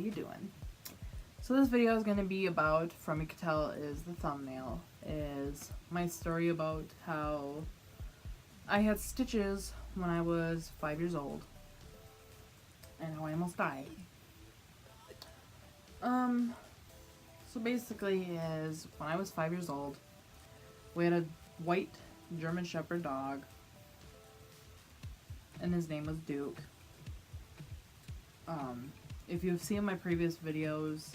you doing? So this video is going to be about, from you can tell is the thumbnail, is my story about how I had stitches when I was 5 years old and how I almost died. So basically is when I was 5 years old, we had a white German Shepherd dog and his name was Duke. If you've seen my previous videos,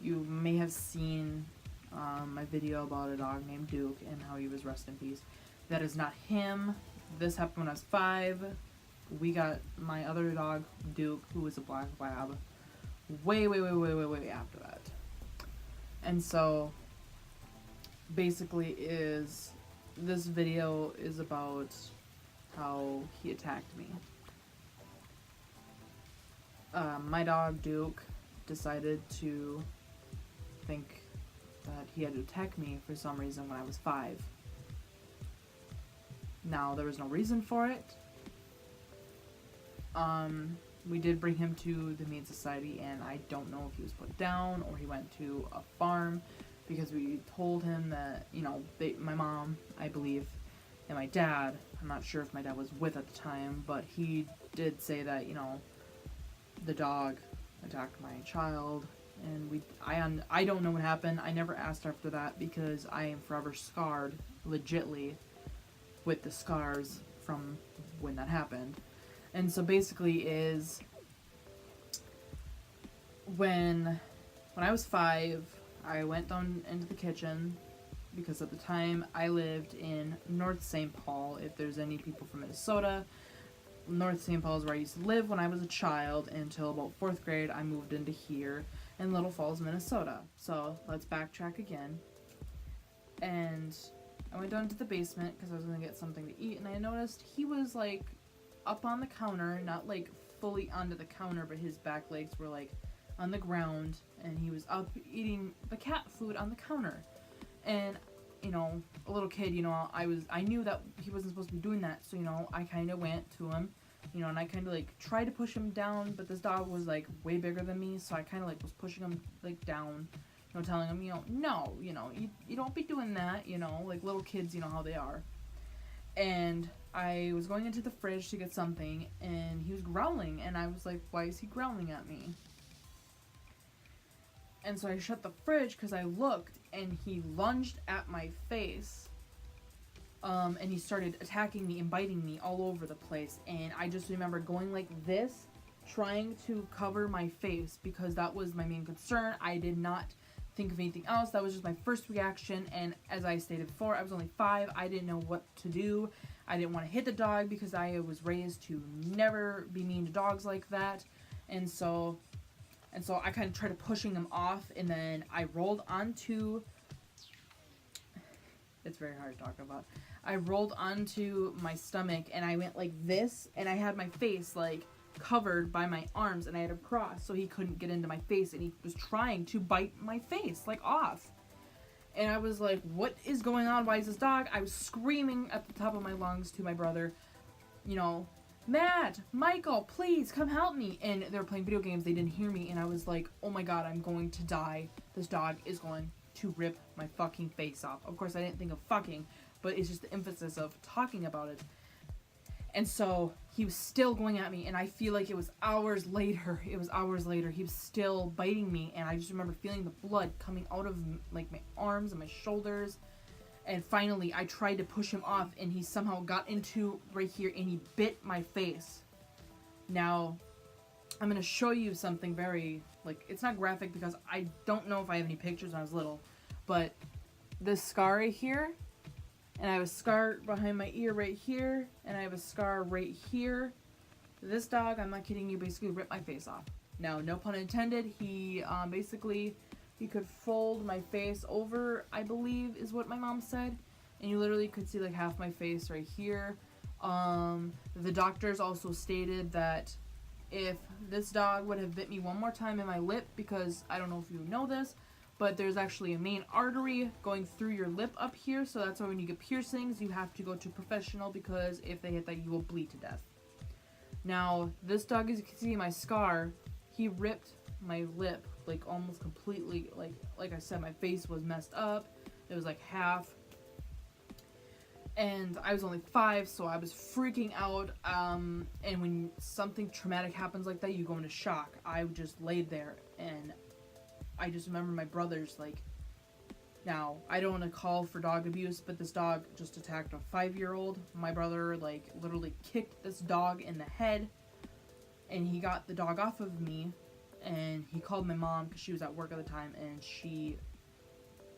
you may have seen my video about a dog named Duke and how he was rest in peace. That is not him. This happened when I was 5. We got my other dog, Duke, who was a black lab, way after that. And so, basically this video is about how he attacked me. My dog, Duke, decided to think that he had to attack me for some reason when I was 5. Now, there was no reason for it. We did bring him to the Humane Society, and I don't know if he was put down or he went to a farm, because we told him that, my mom, I believe, and my dad, I'm not sure if my dad was with at the time, but he did say that, the dog attacked my child, and I don't know what happened. I never asked after that because I am forever scarred, legitly, with the scars from when that happened. And so basically is when I was 5, I went down into the kitchen because at the time I lived in North St. Paul. If there's any people from Minnesota, North St. Paul is where I used to live when I was a child until about 4th grade. I moved into here in Little Falls, Minnesota. So let's backtrack again. And I went down to the basement because I was going to get something to eat, and I noticed he was like up on the counter, not like fully onto the counter, but his back legs were like on the ground, and he was up eating the cat food on the counter. And a little kid, I knew that he wasn't supposed to be doing that, so I kind of went to him, and I kind of like tried to push him down, but this dog was like way bigger than me, so I kind of like was pushing him like down, telling him, no, you don't be doing that, like little kids, how they are. And I was going into the fridge to get something, and he was growling, and I was like, why is he growling at me? And so I shut the fridge because I looked, and he lunged at my face, and he started attacking me and biting me all over the place. And I just remember going like this, trying to cover my face because that was my main concern. I did not think of anything else. That was just my first reaction, and as I stated before, I was only 5. I didn't know what to do. I didn't want to hit the dog because I was raised to never be mean to dogs like that, and so I kind of tried pushing him off, and then I rolled onto, it's very hard to talk about, I rolled onto my stomach, and I went like this, and I had my face like covered by my arms, and I had a cross so he couldn't get into my face, and he was trying to bite my face like off. And I was like, what is going on? Why is this dog? I was screaming at the top of my lungs to my brother, Matt, Michael, please come help me. And they were playing video games. They didn't hear me. And I was like, oh my god, I'm going to die. This dog is going to rip my fucking face off. Of course, I didn't think of fucking, but it's just the emphasis of talking about it. And so he was still going at me, and I feel like it was hours later. He was still biting me, and I just remember feeling the blood coming out of like my arms and my shoulders. And finally, I tried to push him off, and he somehow got into right here, and he bit my face. Now, I'm going to show you something very, it's not graphic because I don't know if I have any pictures when I was little, but this scar right here, and I have a scar behind my ear right here, and I have a scar right here. This dog, I'm not kidding you, basically ripped my face off. Now, no pun intended, he could fold my face over, I believe is what my mom said, and you literally could see like half my face right here. The doctors also stated that if this dog would have bit me one more time in my lip, because I don't know if you know this, but there's actually a main artery going through your lip up here, so that's why when you get piercings, you have to go to a professional, because if they hit that, you will bleed to death. Now, this dog, as you can see my scar, he ripped my lip, like, almost completely. Like I said, my face was messed up. It was like half. And I was only 5, so I was freaking out. And when something traumatic happens like that, you go into shock. I just laid there, and I just remember my brothers, like, now, I don't want to call for dog abuse, but this dog just attacked a 5-year-old. My brother, like, literally kicked this dog in the head, and he got the dog off of me, and he called my mom, because she was at work at the time, and she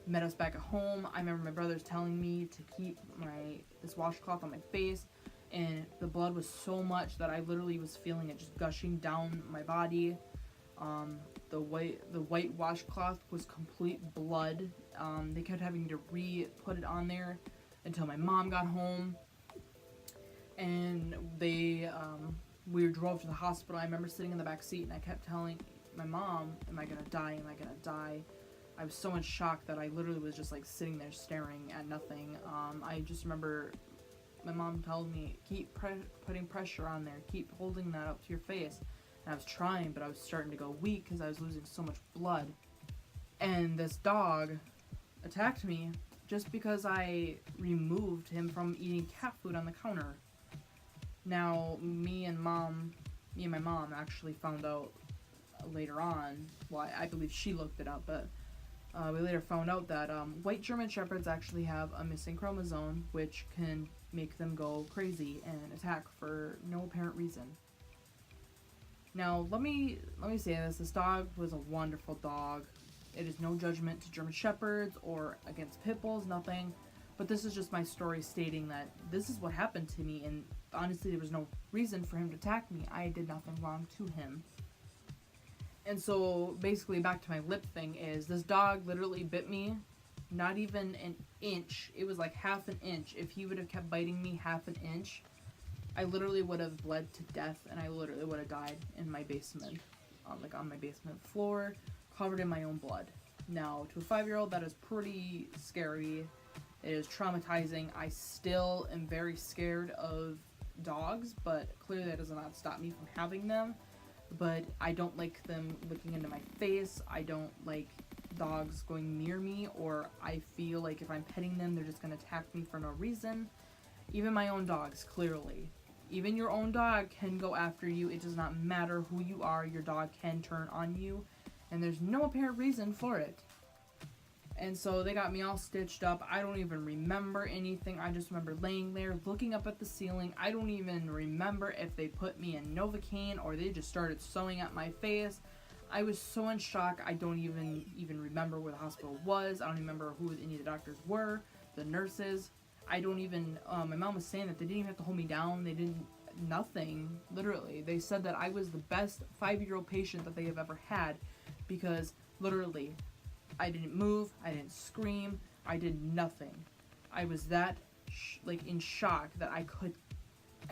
met us back at home. I remember my brothers telling me to keep this washcloth on my face, and the blood was so much that I literally was feeling it just gushing down my body. The white washcloth was complete blood. They kept having to put it on there until my mom got home, and we drove to the hospital. I remember sitting in the back seat, and I kept telling my mom, "Am I gonna die? Am I gonna die?" I was so in shock that I literally was just like sitting there staring at nothing. I just remember my mom telling me, "Keep putting pressure on there. Keep holding that up to your face." And I was trying, but I was starting to go weak because I was losing so much blood. And this dog attacked me just because I removed him from eating cat food on the counter. Now, me and my mom actually found out later on. Well, I believe she looked it up, but we later found out that white German Shepherds actually have a missing chromosome, which can make them go crazy and attack for no apparent reason. Now, let me say this. This dog was a wonderful dog. It is no judgment to German Shepherds or against pit bulls, nothing. But this is just my story stating that this is what happened to me, and honestly, there was no reason for him to attack me. I did nothing wrong to him. And so, basically, back to my lip thing is, this dog literally bit me, not even an inch. It was like half an inch. If he would have kept biting me half an inch, I literally would have bled to death, and I literally would have died in my basement, on my basement floor, covered in my own blood. Now, to a 5-year-old, that is pretty scary. It is traumatizing. I still am very scared of dogs, but clearly that does not stop me from having them. But I don't like them looking into my face. I don't like dogs going near me, or I feel like if I'm petting them, they're just going to attack me for no reason. Even my own dogs, clearly. Even your own dog can go after you. It does not matter who you are. Your dog can turn on you, and there's no apparent reason for it. And so they got me all stitched up. I don't even remember anything. I just remember laying there, looking up at the ceiling. I don't even remember if they put me in Novocaine or they just started sewing at my face. I was so in shock. I don't even remember where the hospital was. I don't remember who any of the doctors were, the nurses. I don't even, my mom was saying that they didn't even have to hold me down. They didn't, nothing, literally. They said that I was the best 5-year-old patient that they have ever had because, literally, I didn't move, I didn't scream, I did nothing. I was that, in shock that I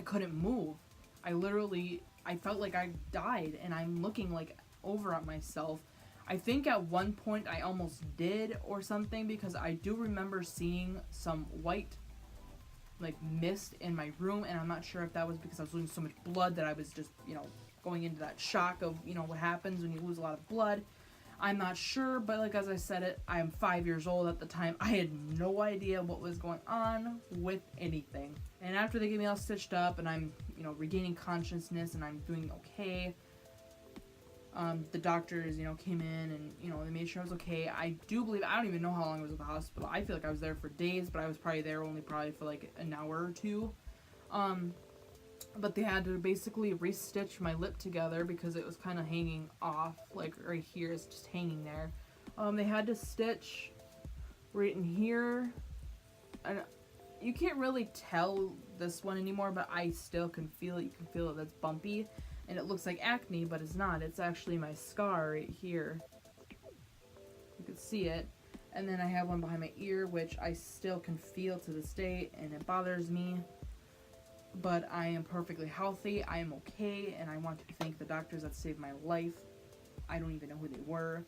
couldn't move. I felt like I died, and I'm looking, over at myself. I think at one point I almost did or something, because I do remember seeing some white, mist in my room, and I'm not sure if that was because I was losing so much blood that I was just, going into that shock of, what happens when you lose a lot of blood. I'm not sure, but as I said I am 5 years old at the time. I had no idea what was going on with anything. And after they get me all stitched up and I'm, regaining consciousness and I'm doing okay, the doctors, came in and, they made sure I was okay. I don't even know how long I was at the hospital. I feel like I was there for days, but I was probably there only for an hour or two. But they had to basically re-stitch my lip together because it was kind of hanging off, right here, it's just hanging there. They had to stitch right in here, and you can't really tell this one anymore, but I still can feel it. You can feel it, that's bumpy, and it looks like acne, but it's not. It's actually my scar right here. You can see it. And then I have one behind my ear, which I still can feel to this day, and it bothers me. But I am perfectly healthy, I am okay, and I want to thank the doctors that saved my life. I don't even know who they were.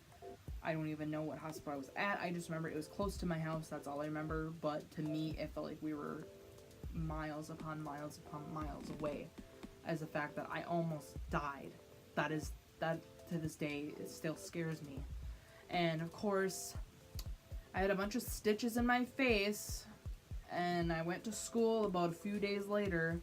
I don't even know what hospital I was at. I just remember it was close to my house, that's all I remember. But to me, it felt like we were miles upon miles upon miles away. As the fact that I almost died. That to this day, it still scares me. And of course, I had a bunch of stitches in my face, and I went to school about a few days later.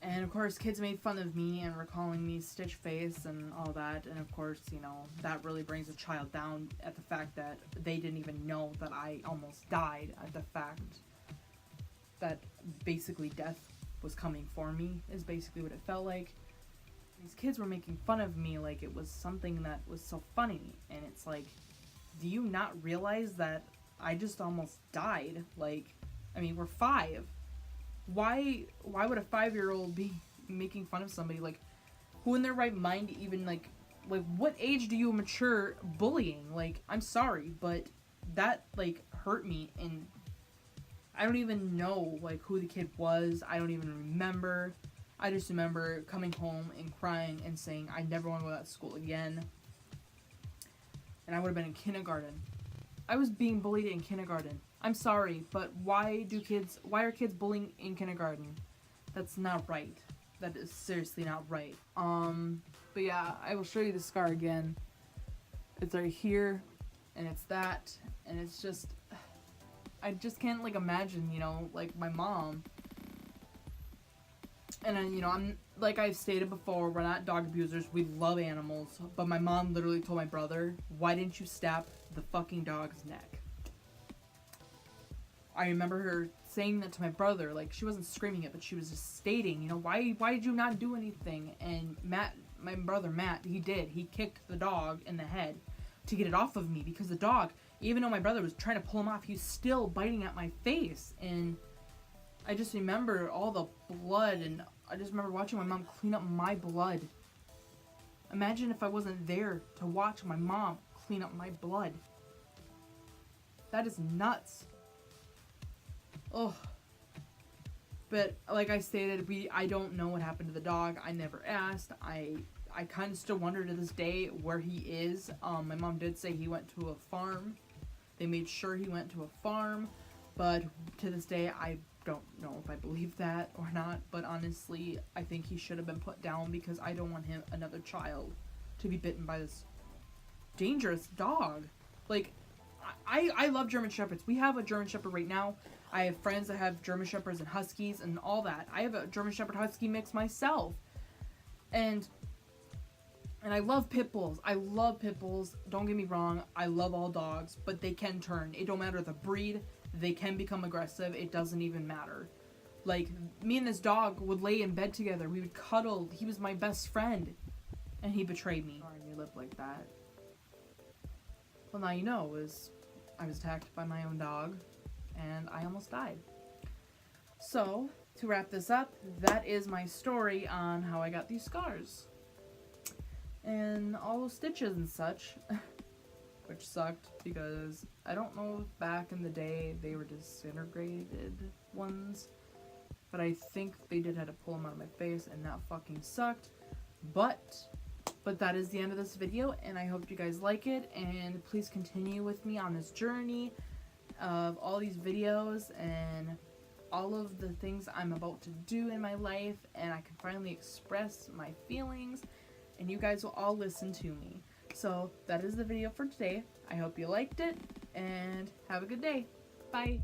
And of course, kids made fun of me and were calling me Stitch Face and all that. And of course, you know, that really brings a child down at the fact that they didn't even know that I almost died, at the fact that basically death was coming for me, is basically what it felt like. These kids were making fun of me like it was something that was so funny. And it's like, do you not realize that I just almost died? Like, I mean, we're 5. Why would a 5-year-old be making fun of somebody? Like, who in their right mind even, like what age do you mature bullying? Like, I'm sorry, but that, like, hurt me, and I don't even know, like, who the kid was. I don't even remember. I just remember coming home and crying and saying I never want to go to that school again. And I would have been in kindergarten. I was being bullied in kindergarten. I'm sorry, but why are kids bullying in kindergarten? That's not right. That is seriously not right. But yeah, I will show you the scar again. It's right here, and it's that, and it's just, I just can't, like, imagine, you know, like, my mom. And then, you know, I'm, like I've stated before, we're not dog abusers, we love animals, but my mom literally told my brother, why didn't you stab the fucking dog's neck? I remember her saying that to my brother, like, she wasn't screaming it, but she was just stating, you know, why did you not do anything? And Matt, my brother Matt, he did. He kicked the dog in the head to get it off of me, because the dog, even though my brother was trying to pull him off, he was still biting at my face. And I just remember all the blood, and I just remember watching my mom clean up my blood. Imagine if I wasn't there to watch my mom clean up my blood. That is nuts. Oh, but like I stated, I don't know what happened to the dog. I never asked. I kind of still wonder to this day where he is. My mom did say he went to a farm. They made sure he went to a farm, but to this day, I don't know if I believe that or not. But honestly, I think he should have been put down, because I don't want another child to be bitten by this dangerous dog. Like, I love German Shepherds. We have a German Shepherd right now. I have friends that have German Shepherds and Huskies and all that. I have a German Shepherd Husky mix myself. And I love pit bulls. I love pit bulls. Don't get me wrong. I love all dogs, but they can turn. It don't matter the breed. They can become aggressive. It doesn't even matter. Like, me and this dog would lay in bed together. We would cuddle. He was my best friend. And he betrayed me. Sorry, you live like that. Well, now you know, I was attacked by my own dog, and I almost died. So, to wrap this up, that is my story on how I got these scars. And all those stitches and such, which sucked, because I don't know if back in the day they were disintegrated ones, but I think they did have to pull them out of my face, and that fucking sucked. But that is the end of this video, and I hope you guys like it, and please continue with me on this journey of all these videos and all of the things I'm about to do in my life, and I can finally express my feelings, and you guys will all listen to me. So that is the video for today. I hope you liked it, and have a good day. Bye.